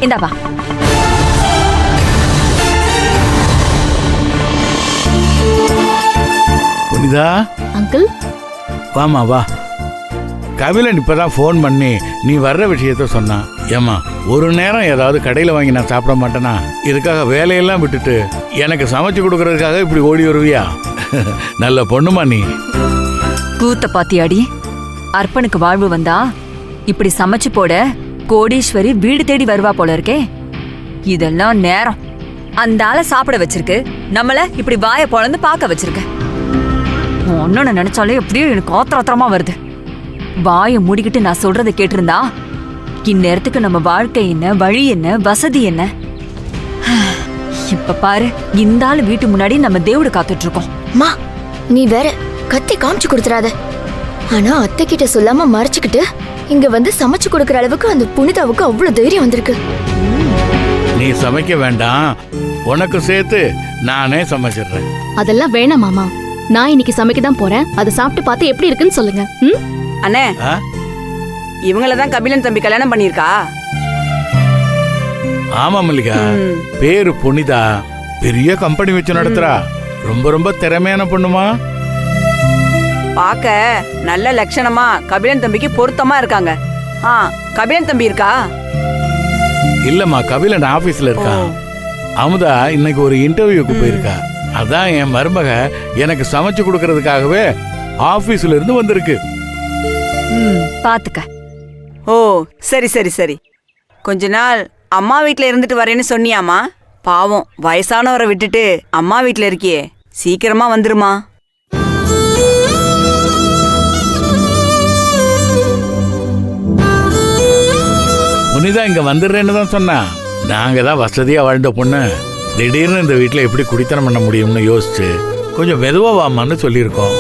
இந்தாப்பா. புனிதா அங்கிள் வாமா வா. கபிலன் இப்பதான் ஃபோன் பண்ணி நீ வர்ற விஷயத்த சொன்னான். ஏமா ஒரு நேரம் ஏதாவது கடையில் வாங்கி நான் சாப்பிட மாட்டேனா? இதுக்காக வேலையெல்லாம் விட்டுட்டு எனக்கு சமைச்சு கொடுக்கறதுக்காக இப்படி ஓடி வருவியா? நல்ல பொண்ணுமா நீ. கூத்த பாத்தியாடி, அர்ப்பனுக்கு வாழ்வு வந்தா இப்படி சமைச்சு போட கோடீஸ்வரி வீடு தேடி வருவா போல இருக்கே. இதெல்லாம் நேரம் அந்த ஆளை சாப்பிட வச்சிருக்கு, நம்மள இப்படி வாய பொழந்து பார்க்க வச்சிருக்க. ஒன்னு நினைச்சாலே எப்படியோ எனக்கு ஆத்திரமா வருது. வாயை மூடிக்கிட்டு நான் சொல்றதை கேட்டிருந்தா இந்நேரத்துக்கு நம்ம வாழ்க்கை என்ன, வழி என்ன, வசதி என்ன. இப்ப பாரு, இந்த ஆளு வீட்டு முன்னாடி நம்ம தேவடு காத்துட்டு இருக்கோம். மா நீ வேற கத்தி காமிச்சு கொடுத்துறாத. ஆனா அத்தை கிட்ட சொல்லாம மறைச்சுக்கிட்டு இங்க வந்து சமைச்சு கொடுக்கற அளவுக்கு அந்த புனிதாவுக்கு அவ்வளவு தைரியம் வந்திருக்கு. நீ சமைக்க வேண்டாம், உனக்கு சேர்த்து நானே சமைச்சிடுறேன். அதெல்லாம் வேணாம் மாமா, நான் இன்னைக்கு சமைக்க தான் போறேன். அதை சாப்பிட்டு பார்த்து எப்படி இருக்குன்னு சொல்லுங்க. அண்ணே, இவங்களதான் கபிலன் தம்பி கல்யாணம் பண்ணிருக்கா? ஆமா மல்லிகா, பேரு புனிதா, பெரிய கம்பெனி வச்சு நடத்துறா. ரொம்ப ரொம்ப திறமையான பொண்ணுமா. பாக்க நல்ல லட்சணமா கபிலன் தம்பிக்கு பொருத்தமா இருக்காங்க. கபிலன் தம்பி இருக்கா? இல்லம்மா, கபிலன் ஆபீஸ்ல இருக்கான். அமுதா இன்னைக்கு ஒரு இன்டர்வியூக்கு போயிருக்கா. அதான் என் மருமக எனக்கு சமைச்சு கொடுக்கறதுக்காகவே ஆபீஸ்ல இருந்து வந்திருக்கு. பாத்துக்க. ஓ சரி சரி சரி. கொஞ்ச நாள் அம்மா வீட்ல இருந்துட்டு வரேன்னு சொன்னியாமா? பாவம், வயசானவரை விட்டுட்டு அம்மா வீட்ல இருக்கியே, சீக்கிரமா வந்துருமா. புனிதா இங்க வந்துடுறேன்னு தான் சொன்னா. நாங்க தான் வசதியா வாழ்ந்த பொண்ணு திடீர்னு இந்த வீட்டுல எப்படி குடித்தனம் பண்ண முடியும்னு யோசிச்சு கொஞ்சம் மெதுவா வாமான்னு சொல்லியிருக்கோம்.